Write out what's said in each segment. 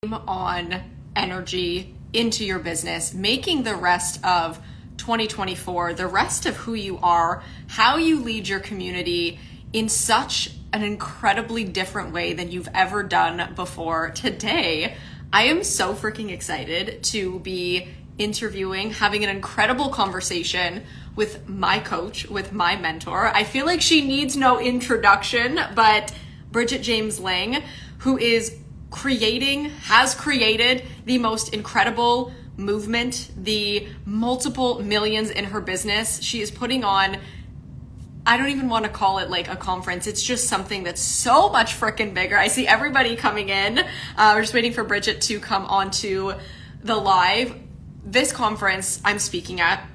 on energy into your business, making the rest of 2024, the rest of who you are, how you lead your community in such an incredibly different way than you've ever done before. Today, I am so freaking excited to be interviewing, having an incredible conversation with my coach, with my mentor. I feel like she needs no introduction, but Bridget James Lang, who has created the most incredible movement, the multiple millions in her business. She is putting on, I don't even want to call it like a conference. It's just something that's so much freaking bigger. I see everybody coming in. We're just waiting for Bridget to come onto the live. This conference I'm speaking at,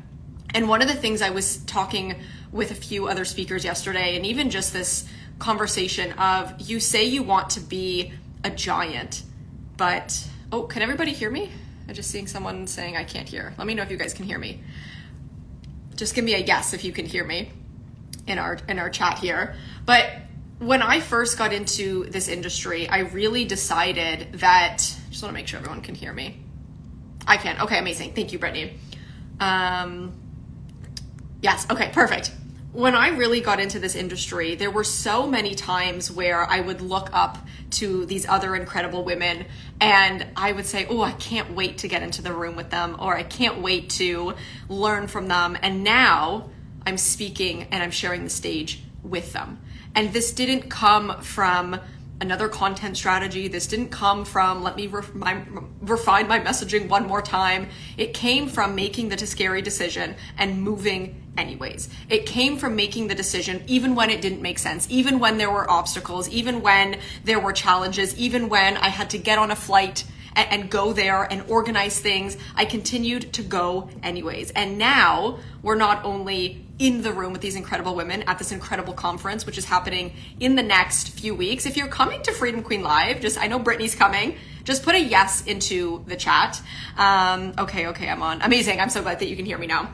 and one of the things I was talking with a few other speakers yesterday, and even just this conversation of, you say you want to be a giant, but, oh, can everybody hear me? I'm just seeing someone saying I can't hear. Let me know if you guys can hear me. Just give me a yes if you can hear me in our chat here. But when I first got into this industry, I really decided that, just want to make sure everyone can hear me. I can. Okay, amazing. Thank you, Brittany. Yes, okay, perfect. When I really got into this industry, there were so many times where I would look up to these other incredible women and I would say, oh, I can't wait to get into the room with them, or I can't wait to learn from them. And now I'm speaking and I'm sharing the stage with them. And this didn't come from another content strategy. This didn't come from, let me refine my messaging one more time. It came from making the scary decision and moving anyways. It came from making the decision even when it didn't make sense, even when there were obstacles, even when there were challenges, even when I had to get on a flight and go there and organize things. I continued to go anyways. And now we're not only in the room with these incredible women at this incredible conference, which is happening in the next few weeks. If you're coming to Freedom Queen Live, I know Brittany's coming, just put a yes into the chat. Okay, I'm on. Amazing. I'm so glad that you can hear me now.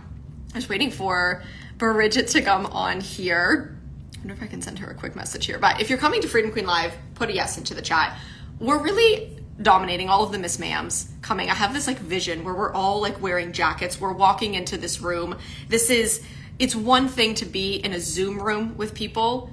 I was waiting for Bridget to come on here. I wonder if I can send her a quick message here. But if you're coming to Freedom Queen Live, put a yes into the chat. We're really dominating, all of the Miss Ma'ams coming. I have this vision where we're all wearing jackets. We're walking into this room. It's one thing to be in a Zoom room with people,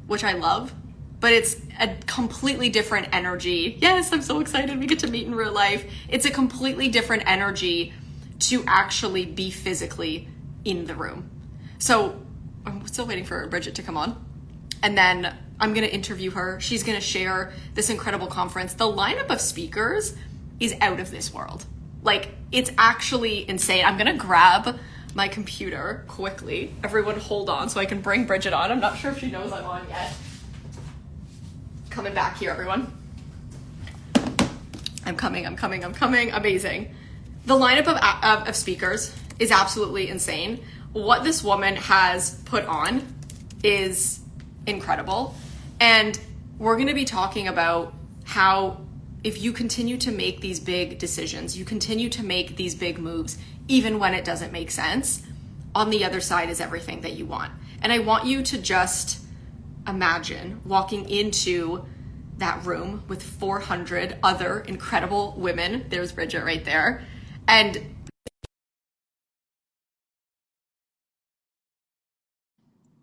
which I love, but it's a completely different energy. Yes, I'm so excited we get to meet in real life. It's a completely different energy to actually be physically in the room. So I'm still waiting for Bridget to come on. And then I'm going to interview her. She's going to share this incredible conference. The lineup of speakers is out of this world. It's actually insane. I'm going to grab my computer quickly. Everyone hold on so I can bring Bridget on. I'm not sure if she knows I'm on yet. Coming back here, everyone. I'm coming. Amazing. The lineup of speakers is absolutely insane. What this woman has put on is incredible. And we're going to be talking about how if you continue to make these big decisions, you continue to make these big moves, even when it doesn't make sense, on the other side is everything that you want. And I want you to just imagine walking into that room with 400 other incredible women. There's Bridget right there. And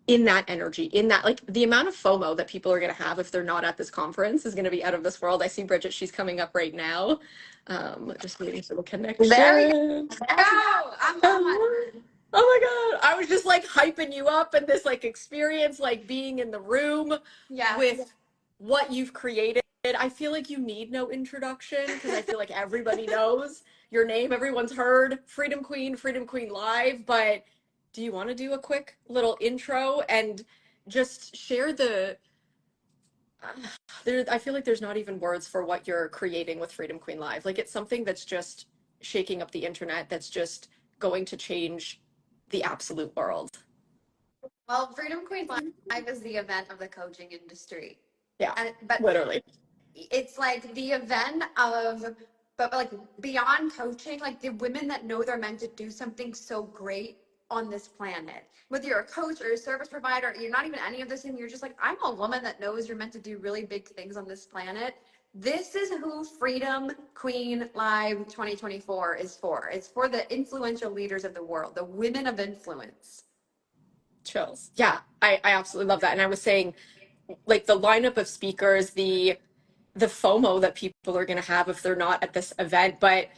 in that energy, in that, the amount of FOMO that people are going to have if they're not at this conference is going to be out of this world. I see Bridget, she's coming up right now. Just waiting for the connection. There you go. I'm on. Oh my God. I was just hyping you up and this experience, being in the room with what you've created. I feel like you need no introduction because I feel like everybody knows your name. Everyone's heard Freedom Queen Live, but do you want to do a quick little intro and just share I feel like there's not even words for what you're creating with Freedom Queen Live. It's something that's just shaking up the internet, that's just going to change the absolute world. Well, Freedom Queen Live is the event of the coaching industry. Yeah, but literally. It's the event of, but beyond coaching, the women that know they're meant to do something so great on this planet. Whether you're a coach or a service provider, you're not even any of this, and you're just I'm a woman that knows you're meant to do really big things on this planet. this is who Freedom Queen Live 2024 is for. It's for the influential leaders of the world, the women of influence. Chills. Yeah, I absolutely love that. And I was saying, like, the lineup of speakers, the FOMO that people are going to have if they're not at this event, but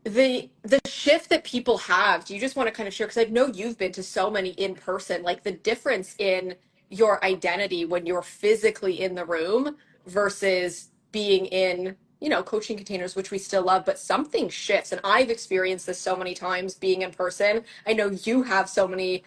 the shift that people have, do you just want to kind of share, because I know you've been to so many in person, like the difference in your identity when you're physically in the room versus being in, you know, coaching containers, which we still love, but something shifts. And I've experienced this so many times being in person. I know you have so many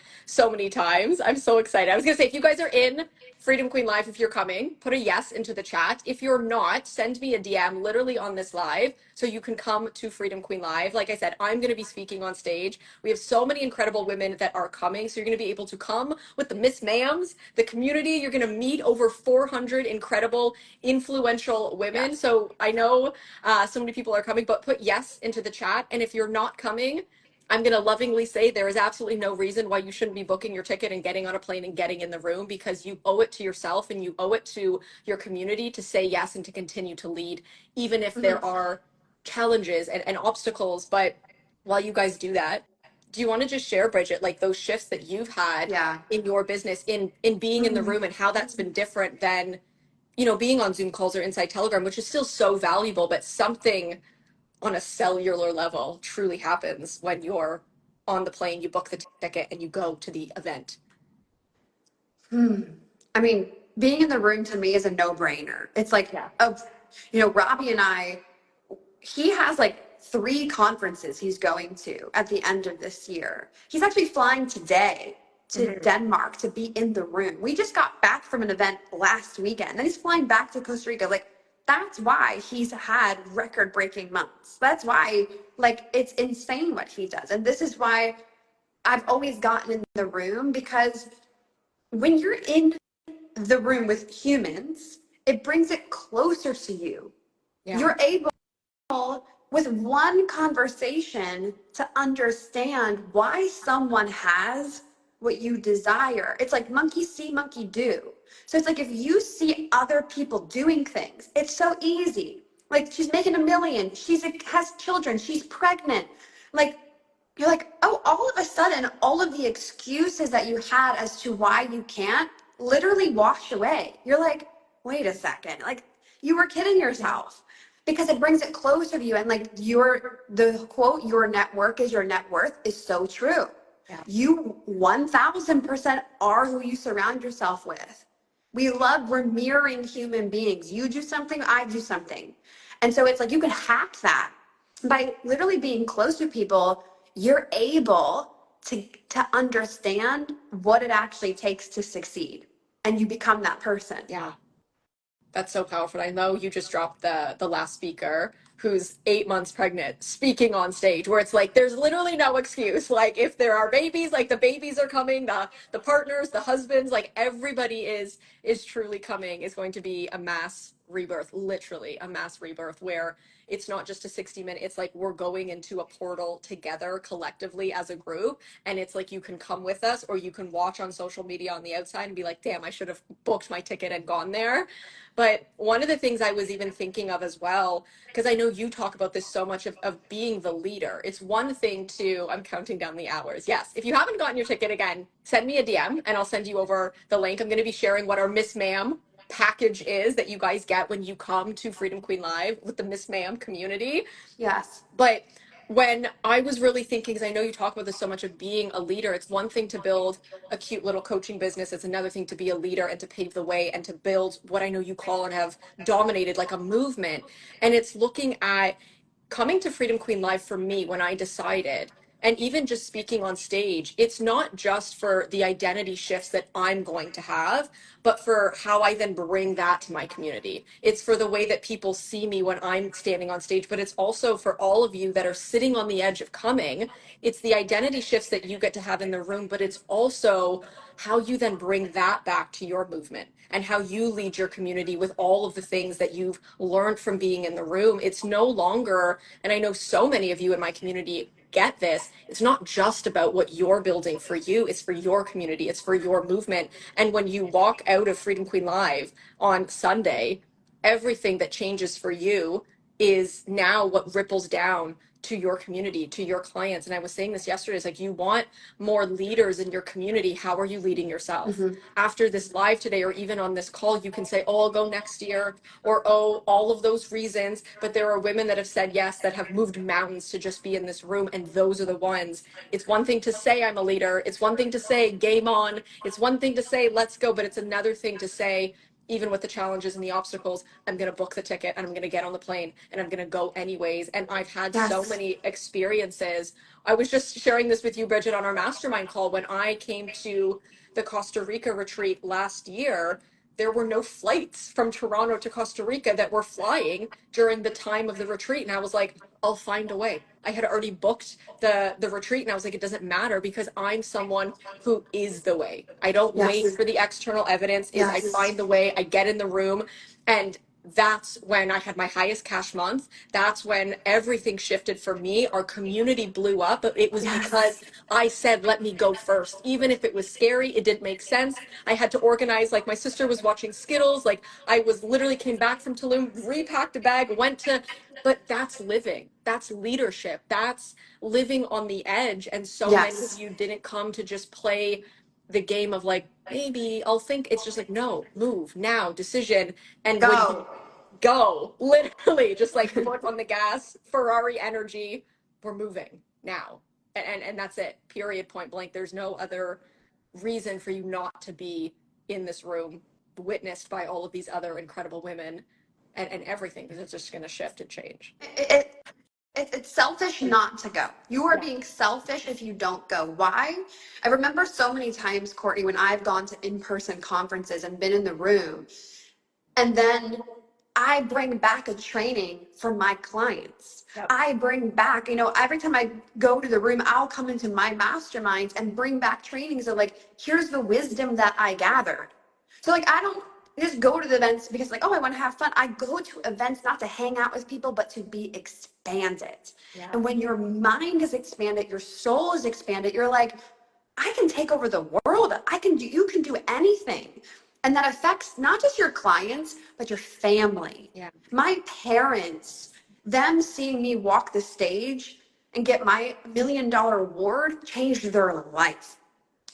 times. I'm so excited. I was gonna say, if you guys are in Freedom Queen Live, if you're coming, put a yes into the chat. If you're not, send me a DM literally on this live so you can come to Freedom Queen Live. Like I said, I'm going to be speaking on stage. We have so many incredible women that are coming. So you're going to be able to come with the Miss Ma'ams, the community. You're going to meet over 400 incredible, influential women. Yes. So I know so many people are coming, but put yes into the chat. And if you're not coming, I'm going to lovingly say there is absolutely no reason why you shouldn't be booking your ticket and getting on a plane and getting in the room, because you owe it to yourself and you owe it to your community to say yes and to continue to lead, even if there are challenges and obstacles. But while you guys do that, do you want to just share, Bridget, like those shifts that you've had Yeah. in your business in being in the room and how that's been different than, you know, being on Zoom calls or inside Telegram, which is still so valuable, but something on a cellular level truly happens when you're on the plane, you book the ticket and you go to the event. I mean, being in the room to me is a no-brainer. It's like, Yeah. oh, you know, Robbie and I, he has like 3 conferences he's going to at the end of this year. He's actually flying today to Denmark to be in the room. We just got back from an event last weekend. Then he's flying back to Costa Rica. Like, that's why he's had record-breaking months. That's why, like, it's insane what he does. And this is why I've always gotten in the room, because when you're in the room with humans, it brings it closer to you. Yeah. You're able, with one conversation, to understand why someone has what you desire. It's like monkey see, monkey do. So it's like if you see other people doing things, it's so easy. Like, she's making 1 million, has children, she's pregnant. Like, you're like, oh, all of a sudden, all of the excuses that you had as to why you can't literally wash away. You're like, wait a second, like, you were kidding yourself, because it brings it closer to you. And like, the quote, your network is your net worth, is so true. Yeah. You 1000% are who you surround yourself with. We're mirroring human beings. You do something, I do something. And so it's like, you can hack that by literally being close to people. You're able to understand what it actually takes to succeed, and you become that person. Yeah. That's so powerful. I know you just dropped the last speaker who's 8 months pregnant speaking on stage, where it's like there's literally no excuse. Like, if there are babies, like the babies are coming, the partners, the husbands, like everybody is truly coming. Is going to be a mass rebirth, literally a mass rebirth, where it's not just a 60-minute, it's like we're going into a portal together collectively as a group. And it's like you can come with us, or you can watch on social media on the outside and be like, damn, I should have booked my ticket and gone there. But one of the things I was even thinking of as well, because I know you talk about this so much of being the leader. It's one thing to, I'm counting down the hours. Yes. If you haven't gotten your ticket, again, send me a DM and I'll send you over the link. I'm going to be sharing what our Miss Ma'am package is that you guys get when you come to Freedom Queen Live with the Miss Ma'am community. Yes. But when I was really thinking, because I know you talk about this so much of being a leader, it's one thing to build a cute little coaching business. It's another thing to be a leader and to pave the way and to build what I know you call and have dominated, like a movement. And it's looking at coming to Freedom Queen Live for me when I decided, and even just speaking on stage, it's not just for the identity shifts that I'm going to have, but for how I then bring that to my community. It's for the way that people see me when I'm standing on stage, but it's also for all of you that are sitting on the edge of coming. It's the identity shifts that you get to have in the room, but it's also how you then bring that back to your movement and how you lead your community with all of the things that you've learned from being in the room. It's no longer, and I know so many of you in my community get this, it's not just about what you're building for you, it's for your community, it's for your community, it's for your movement. And when you walk out of Freedom Queen Live on Sunday, everything that changes for you is now what ripples down to your community, to your clients. And I was saying this yesterday, it's like, you want more leaders in your community. How are you leading yourself? Mm-hmm. After this live today, or even on this call, you can say, oh, I'll go next year, or oh, all of those reasons. But there are women that have said yes, that have moved mountains to just be in this room. And those are the ones. It's one thing to say I'm a leader. It's one thing to say game on. It's one thing to say let's go. But it's another thing to say, even with the challenges and the obstacles, I'm going to book the ticket and I'm going to get on the plane and I'm going to go anyways. And I've had so Yes. many experiences. I was just sharing this with you, Bridget, on our mastermind call. When I came to the Costa Rica retreat last year, there were no flights from Toronto to Costa Rica that were flying during the time of the retreat. And I was like, I'll find a way. I had already booked the retreat and I was like, it doesn't matter because I'm someone who is the way. I don't wait Yes. for the external evidence. Is I Yes. find the way, I get in the room, and that's when I had my highest cash month. That's when everything shifted for me. Our community blew up, but it was Yes. because I said, let me go first. Even if it was scary, it didn't make sense. I had to organize, like my sister was watching Skittles. Like I was literally came back from Tulum, repacked a bag, went to, but that's living. That's leadership. That's living on the edge. And so many of Yes. you didn't come to just play the game of like, maybe I'll think. It's just like, no, move now, decision. And when you Go. go, literally just like foot on the gas, Ferrari energy, we're moving now. And that's it, period, point blank. There's no other reason for you not to be in this room, witnessed by all of these other incredible women, and everything is just going to shift and change. It's selfish not to go. You are Yeah. being selfish if you don't go. Why? I remember so many times, Courtney, when I've gone to in-person conferences and been in the room, and then I bring back a training for my clients. Yep. I bring back, every time I go to the room, I'll come into my masterminds and bring back trainings of like, here's the wisdom that I gathered. So like, I don't just go to the events because like, oh, I want to have fun. I go to events not to hang out with people, but to be expanded. Yeah. And when your mind is expanded, your soul is expanded, you're like, I can take over the world. You can do anything. And that affects not just your clients, but your family. Yeah. My parents, them seeing me walk the stage and get my $1 million award changed their life.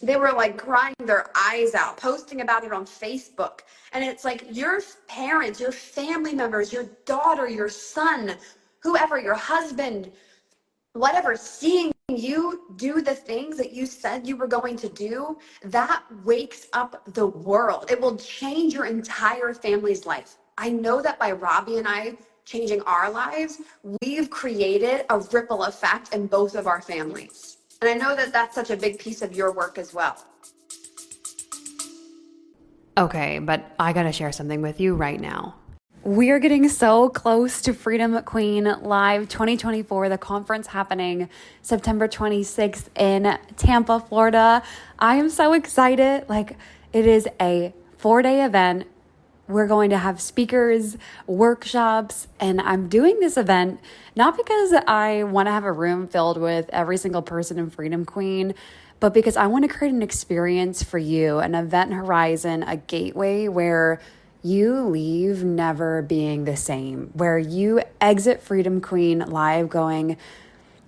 They were like crying their eyes out, posting about it on Facebook. And it's like your parents, your family members, your daughter, your son, whoever, your husband, whatever, seeing you do the things that you said you were going to do, that wakes up the world. It will change your entire family's life. I know that by Robbie and I changing our lives, we've created a ripple effect in both of our families. And I know that that's such a big piece of your work as well. Okay, but I gotta share something with you right now. We're getting so close to Freedom Queen Live 2024, the conference happening September 26th in Tampa, Florida. I am so excited. Like, it is a 4-day event. We're going to have speakers, workshops, and I'm doing this event not because I want to have a room filled with every single person in Freedom Queen, but because I want to create an experience for you, an event horizon, a gateway where you leave never being the same, where you exit Freedom Queen Live going,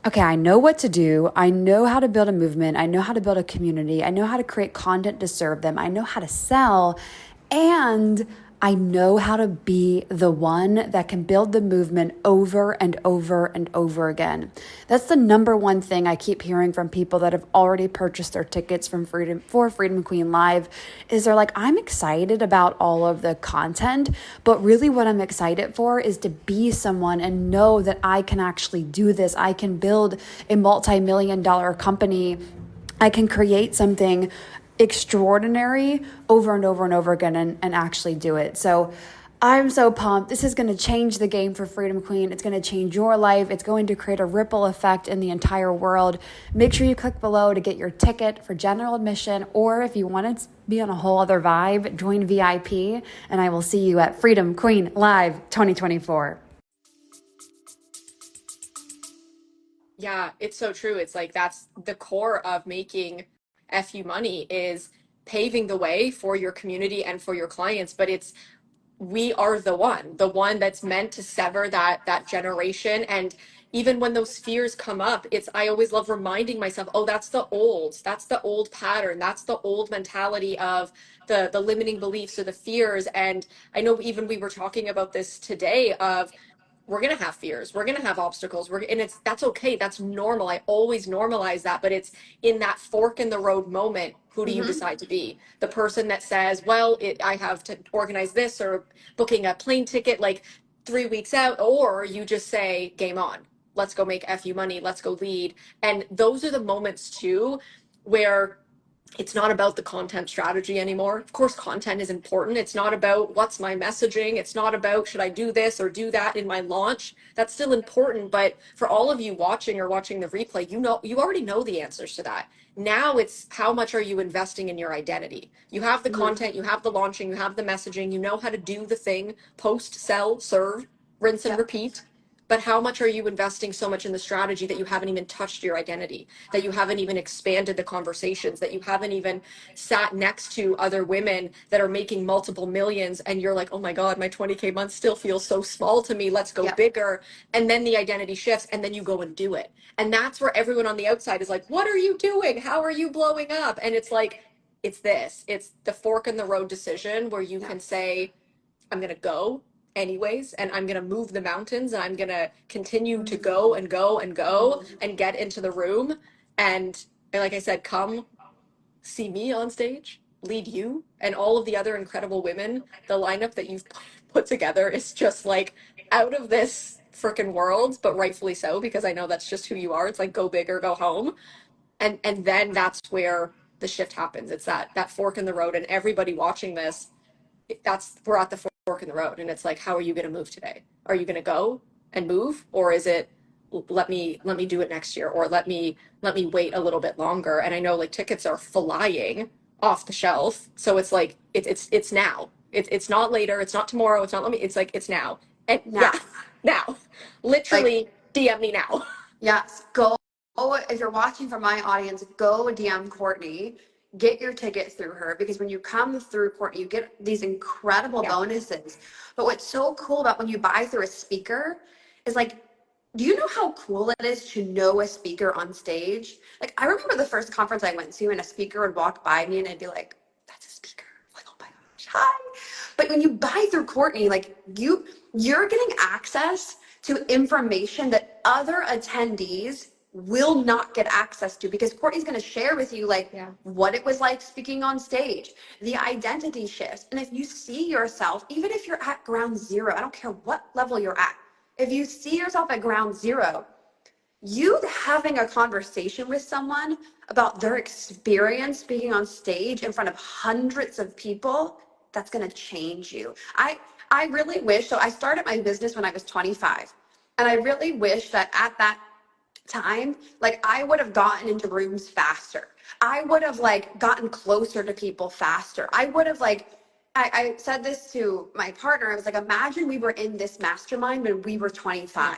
okay, I know what to do. I know how to build a movement. I know how to build a community. I know how to create content to serve them. I know how to sell. And I know how to be the one that can build the movement over and over and over again. That's the number one thing I keep hearing from people that have already purchased their tickets for Freedom Queen Live is they're like, I'm excited about all of the content, but really what I'm excited for is to be someone and know that I can actually do this. I can build a multi-million-dollar company. I can create something extraordinary over and over and over again and actually do it. So I'm so pumped. This is going to change the game for Freedom Queen. It's going to change your life. It's going to create a ripple effect in the entire world. Make sure you click below to get your ticket for general admission, or if you want to be on a whole other vibe, join VIP, and I will see you at Freedom Queen Live 2024. Yeah, it's so true. It's like that's the core of making FU money is paving the way for your community and for your clients. But it's we are the one that's meant to sever that generation. And even when those fears come up, I always love reminding myself, oh, that's the old pattern, that's the old mentality of the limiting beliefs or the fears. And I know even we were talking about this today of, we're going to have fears, we're going to have obstacles, and that's okay, that's normal. I always normalize that, but it's in that fork in the road moment, who do you decide to be? The person that says, well, I have to organize this, or booking a plane ticket like 3 weeks out, or you just say, game on, let's go make fu money, let's go lead. And those are the moments too where it's not about the content strategy anymore. Of course, content is important. It's not about what's my messaging. It's not about should I do this or do that in my launch. That's still important. But for all of you watching or watching the replay, you already know the answers to that. Now it's how much are you investing in your identity? You have the content, you have the launching, you have the messaging, you know how to do the thing, post, sell, serve, rinse and repeat. But how much are you investing so much in the strategy that you haven't even touched your identity, that you haven't even expanded the conversations, that you haven't even sat next to other women that are making multiple millions, and you're like, oh my God, my 20K month still feels so small to me. Let's go bigger. And then the identity shifts, and then you go and do it. And that's where everyone on the outside is like, what are you doing? How are you blowing up? And it's like, it's the fork in the road decision where you can say, I'm going to go anyways, and I'm going to move the mountains, and I'm going to continue to go and go and go and get into the room. And like I said, come see me on stage, lead you and all of the other incredible women. The lineup that you've put together is just like out of this freaking world, but rightfully so, because I know that's just who you are. It's like, go big or go home. And then that's where the shift happens. It's that fork in the road, and everybody watching this, we're at the fork in the road, and it's like, how are you going to move today? Are you going to go and move, or is it let me do it next year, or let me wait a little bit longer? And I know like tickets are flying off the shelf, so it's like it's now. It's not later, it's not tomorrow, it's not it's like it's now. And now literally, like, DM me now. Yes, go. If you're watching from my audience, go DM Courtney, get your ticket through her, because when you come through Courtney, you get these incredible bonuses. But what's so cool about when you buy through a speaker is like, do you know how cool it is to know a speaker on stage? Like, I remember the first conference I went to, and a speaker would walk by me, and I'd be like, that's a speaker. Like, oh my gosh, hi. But when you buy through Courtney, like you're getting access to information that other attendees will not get access to, because Courtney's going to share with you like what it was like speaking on stage, the identity shifts. And if you see yourself, even if you're at ground zero, I don't care what level you're at, if you see yourself at ground zero, you having a conversation with someone about their experience speaking on stage in front of hundreds of people, that's going to change you. I really wish, so I started my business when I was 25, and I really wish that at that time, like, I would have gotten into rooms faster. I would have like gotten closer to people faster. I would have like, I said this to my partner. I was like, imagine we were in this mastermind when we were 25.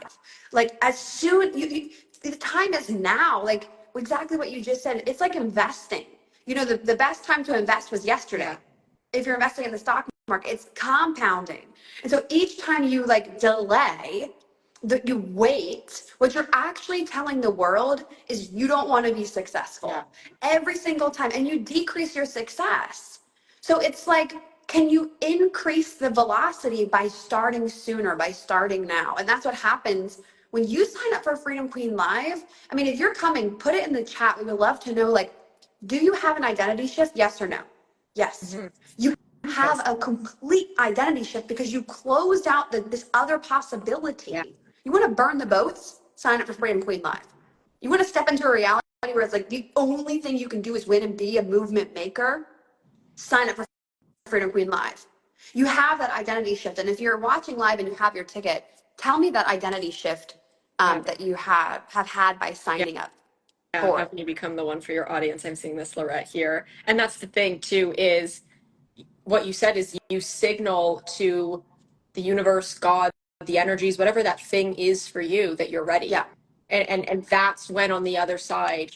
Like, as soon the time is now, like exactly what you just said. It's like investing. You know, the best time to invest was yesterday. If you're investing in the stock market, it's compounding. And so each time you like delay, that you wait, what you're actually telling the world is you don't want to be successful every single time, and you decrease your success. So it's like, can you increase the velocity by starting sooner, by starting now? And that's what happens when you sign up for Freedom Queen Live. I mean, if you're coming, put it in the chat. We would love to know, like, do you have an identity shift? Yes or no? Yes. You have a complete identity shift because you closed out this other possibility. You want to burn the boats? Sign up for Freedom Queen Live. You want to step into a reality where it's like the only thing you can do is win and be a movement maker? Sign up for Freedom Queen Live. You have that identity shift. And if you're watching live and you have your ticket, tell me that identity shift that you have had by signing up. How can you become the one for your audience? I'm seeing this, Lorette, here. And that's the thing too, is what you said is you signal to the universe, God, the energies, whatever that thing is for you, that you're ready. And that's when on the other side,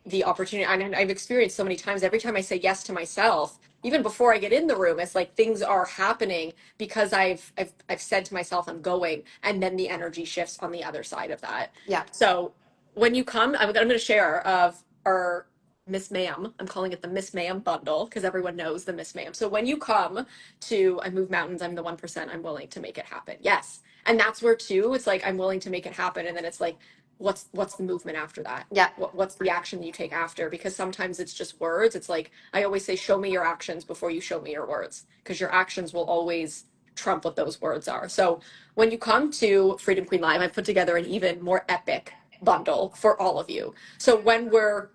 the opportunity, and I've experienced so many times, every time I say yes to myself, even before I get in the room, it's like things are happening because I've said to myself I'm going, and then the energy shifts on the other side of that. Yeah. So when you come, I'm going to share of our Miss Ma'am. I'm calling it the Miss Ma'am bundle because everyone knows the Miss Ma'am. So when you come to I Move Mountains, I'm the 1%, I'm willing to make it happen. Yes. And that's where too, it's like I'm willing to make it happen. And then it's like, what's the movement after that? Yeah. What's the action you take after? Because sometimes it's just words. It's like I always say, show me your actions before you show me your words, because your actions will always trump what those words are. So when you come to Freedom Queen Live, I've put together an even more epic bundle for all of you. So when we're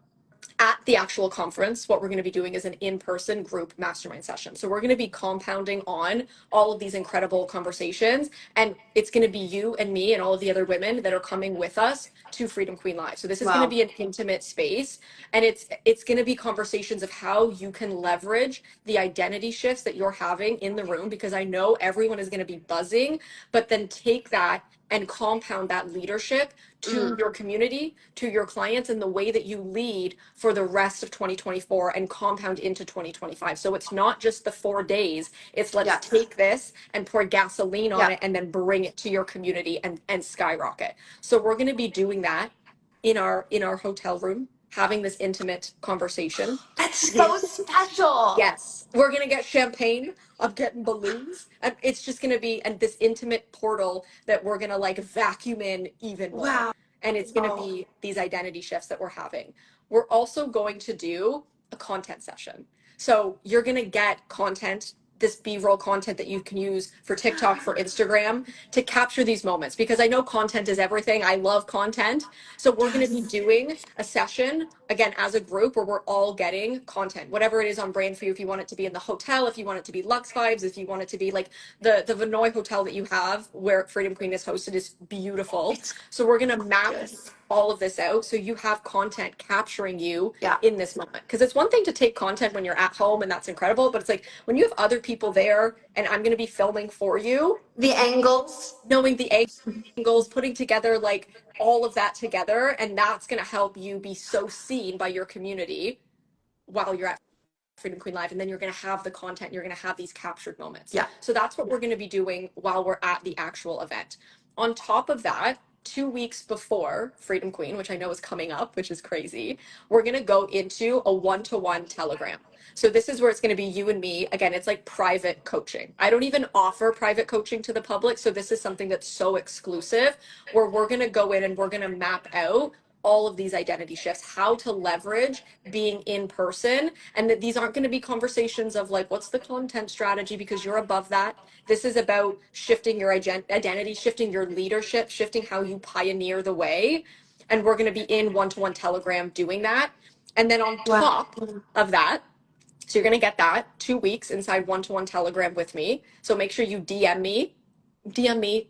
at the actual conference, what we're going to be doing is an in-person group mastermind session. So we're going to be compounding on all of these incredible conversations, and it's going to be you and me and all of the other women that are coming with us to Freedom Queen Live. So this is going to be an intimate space, and it's going to be conversations of how you can leverage the identity shifts that you're having in the room, because I know everyone is going to be buzzing, but then take that and compound that leadership to your community, to your clients, and the way that you lead for the rest of 2024 and compound into 2025. So it's not just the 4 days, it's let's take this and pour gasoline on it and then bring it to your community and skyrocket. So we're going to be doing that in our hotel room, having this intimate conversation. That's so special. Yes, we're gonna get champagne. I'm getting balloons, and it's just gonna be and this intimate portal that we're gonna like vacuum in even more. Wow. And it's gonna be these identity shifts that we're having. We're also going to do a content session. So you're gonna get content, this B-roll content that you can use for TikTok, for Instagram, to capture these moments, because I know content is everything. I love content. So we're going to be doing a session again as a group where we're all getting content, whatever it is on brand for you. If you want it to be in the hotel, if you want it to be Lux Vibes, if you want it to be like the Vinoy hotel that you have where Freedom Queen is hosted is beautiful. So we're going to map all of this out so you have content capturing you in this moment, because it's one thing to take content when you're at home and that's incredible, but it's like when you have other people there and I'm going to be filming for you, The angles, knowing the angles, putting together like all of that together, and that's going to help you be so seen by your community while you're at Freedom Queen Live. And then you're going to have the content, you're going to have these captured moments. So that's what we're going to be doing while we're at the actual event. On top of that, 2 weeks before Freedom Queen, which I know is coming up, which is crazy, we're going to go into a one-to-one Telegram. So this is where it's going to be you and me. Again, it's like private coaching. I don't even offer private coaching to the public. So this is something that's so exclusive, where we're going to go in and we're going to map out all of these identity shifts, how to leverage being in person, and that these aren't going to be conversations of like, what's the content strategy, because you're above that. This is about shifting your identity, shifting your leadership, shifting how you pioneer the way. And we're going to be in one-to-one Telegram doing that. And then on top of that, so you're going to get that 2 weeks inside one-to-one Telegram with me. So make sure you DM me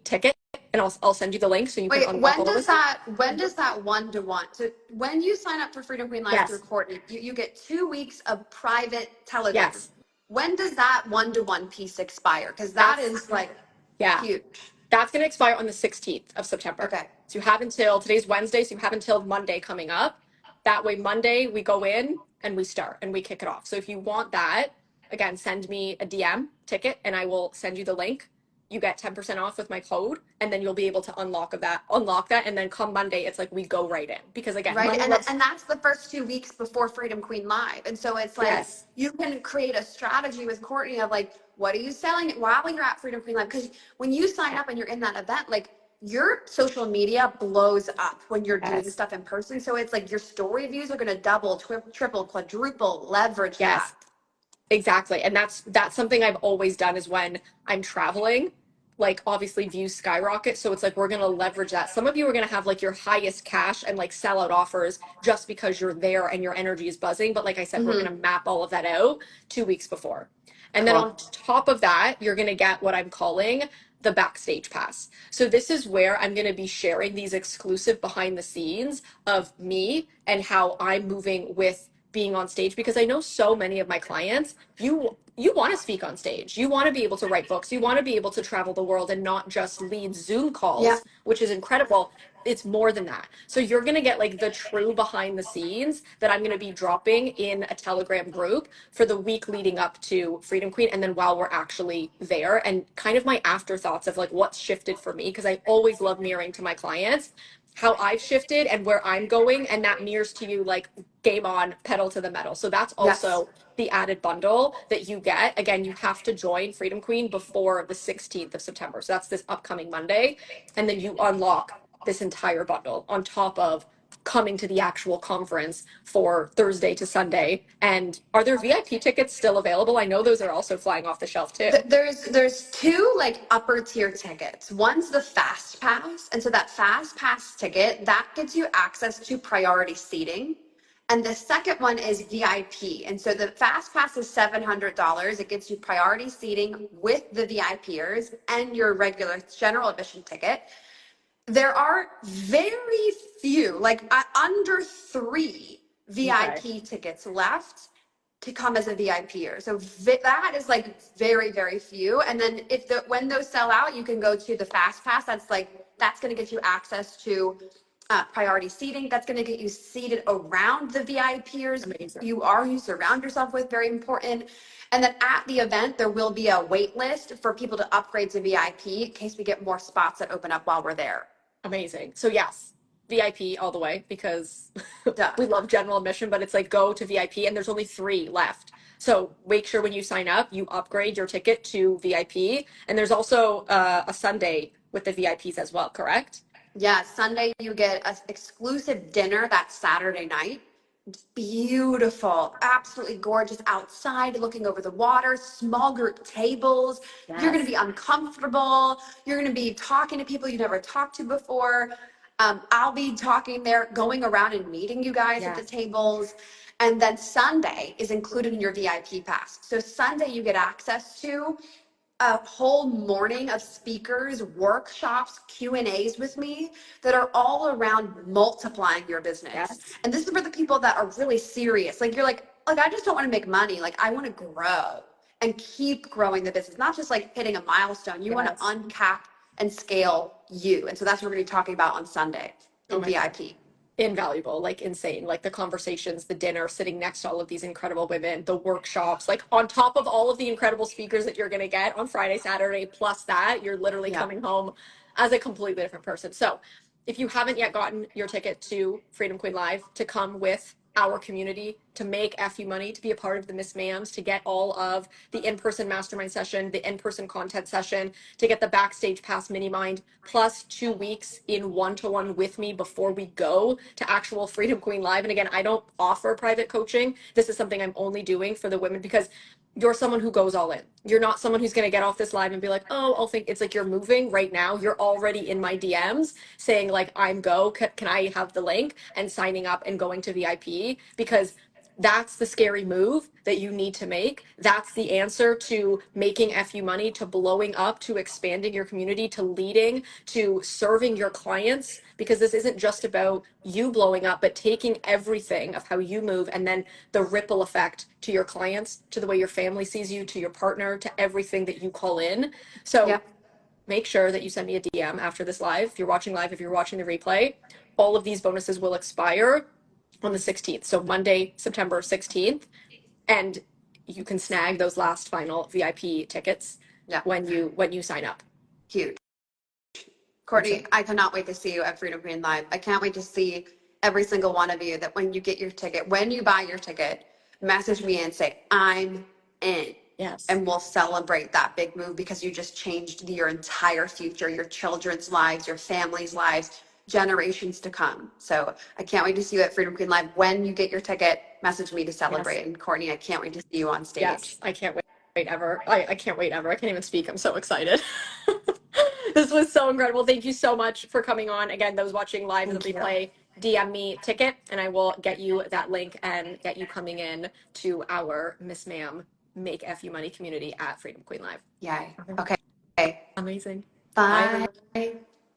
ticket, and I'll send you the link so you can unlock all this. when does that one-to-one? So when you sign up for Freedom Queen Live through Courtney, you get 2 weeks of private Telegram. Yes. When does that one-to-one piece expire? Because that is like huge. That's going to expire on the 16th of September. Okay. So you have until, today's Wednesday, so you have until Monday coming up. That way Monday we go in and we start and we kick it off. So if you want that, again, send me a DM ticket and I will send you the link. You get 10% off with my code, and then you'll be able to unlock that. And then come Monday, it's like we go right in, because again, and that's the first 2 weeks before Freedom Queen Live. And so it's like you can create a strategy with Courtney of like, what are you selling while you're at Freedom Queen Live? Because when you sign up and you're in that event, like your social media blows up when you're doing stuff in person. So it's like your story views are going to double, triple, quadruple, leverage that. Exactly. And that's something I've always done, is when I'm traveling, like obviously views skyrocket. So it's like, we're going to leverage that. Some of you are going to have like your highest cash and like sellout offers just because you're there and your energy is buzzing. But like I said, we're going to map all of that out 2 weeks before. And then on top of that, you're going to get what I'm calling the backstage pass. So this is where I'm going to be sharing these exclusive behind the scenes of me and how I'm moving with being on stage, because I know so many of my clients, you want to speak on stage. You want to be able to write books. You want to be able to travel the world and not just lead Zoom calls, which is incredible. It's more than that. So you're going to get like the true behind the scenes that I'm going to be dropping in a Telegram group for the week leading up to Freedom Queen. And then while we're actually there, and kind of my afterthoughts of like what's shifted for me, because I always love mirroring to my clients how I've shifted and where I'm going. And that mirrors to you like game on, pedal to the metal. So that's also the added bundle that you get. Again, you have to join Freedom Queen before the 16th of September. So that's this upcoming Monday. And then you unlock this entire bundle on top of coming to the actual conference for Thursday to Sunday. And are there VIP tickets still available? I know those are also flying off the shelf too. There's two like upper tier tickets. One's the fast pass, and so that fast pass ticket that gets you access to priority seating. And the second one is VIP. And so the fast pass is $700. It gives you priority seating with the VIPers and your regular general admission ticket. There are very few, like under 3 VIP tickets left to come as a VIPer. So that is like very, very few. And then when those sell out, you can go to the fast pass. That's going to get you access to priority seating. That's going to get you seated around the VIPers. Amazing. You surround yourself with, very important. And then at the event, there will be a wait list for people to upgrade to VIP in case we get more spots that open up while we're there. Amazing. So yes, VIP all the way, because we love general admission, but it's like go to VIP and there's only 3 left. So make sure when you sign up, you upgrade your ticket to VIP. And there's also a Sunday with the VIPs as well, correct? Yeah, Sunday you get an exclusive dinner that Saturday night. It's beautiful, absolutely gorgeous outside, looking over the water, small group tables. Yes. You're going to be uncomfortable. You're going to be talking to people you never talked to before. I'll be talking there, going around and meeting you guys at the tables. And then Sunday is included in your VIP pass. So Sunday you get access to a whole morning of speakers, workshops, Q&As with me that are all around multiplying your business. Yes. And this is for the people that are really serious. Like you're like, I just don't want to make money. Like I want to grow and keep growing the business, not just like hitting a milestone. You want to uncap and scale you. And so that's what we're going to be talking about on Sunday in VIP. Invaluable, like insane, like the conversations, the dinner, sitting next to all of these incredible women, the workshops, like on top of all of the incredible speakers that you're going to get on Friday, Saturday, plus that you're literally coming home as a completely different person. So if you haven't yet gotten your ticket to Freedom Queen Live to come with our community, to make FU money, to be a part of the Miss Ma'ams, to get all of the in-person mastermind session, the in-person content session, to get the backstage pass mini mind, plus 2 weeks in one-to-one with me before we go to actual Freedom Queen Live. And again, I don't offer private coaching. This is something I'm only doing for the women because you're someone who goes all in. You're not someone who's going to get off this live and be like, oh, I'll think. It's like you're moving right now. You're already in my DMs saying like, I'm go. Can I have the link, and signing up and going to VIP, because that's the scary move that you need to make. That's the answer to making FU money, to blowing up, to expanding your community, to leading, to serving your clients, because this isn't just about you blowing up, but taking everything of how you move and then the ripple effect to your clients, to the way your family sees you, to your partner, to everything that you call in. So make sure that you send me a DM after this live. If you're watching live, if you're watching the replay, all of these bonuses will expire on the 16th. So Monday, September 16th. And you can snag those last final VIP tickets when you sign up. Huge. Courtney, I cannot wait to see you at Freedom Queen Live. I can't wait to see every single one of you that when you get your ticket, when you buy your ticket, message me and say, I'm in. Yes. And we'll celebrate that big move because you just changed your entire future, your children's lives, your family's lives, generations to come. So I can't wait to see you at Freedom Queen Live. When you get your ticket, message me to celebrate. Yes. And Courtney, I can't wait to see you on stage. Yes, I can't wait ever. I can't wait ever. I can't even speak. I'm so excited. This was so incredible. Thank you so much for coming on. Again, those watching live in the replay, DM me ticket and I will get you that link and get you coming in to our Miss Ma'am Make FU Money community at Freedom Queen Live. Yay. Okay. Amazing. Bye. Bye.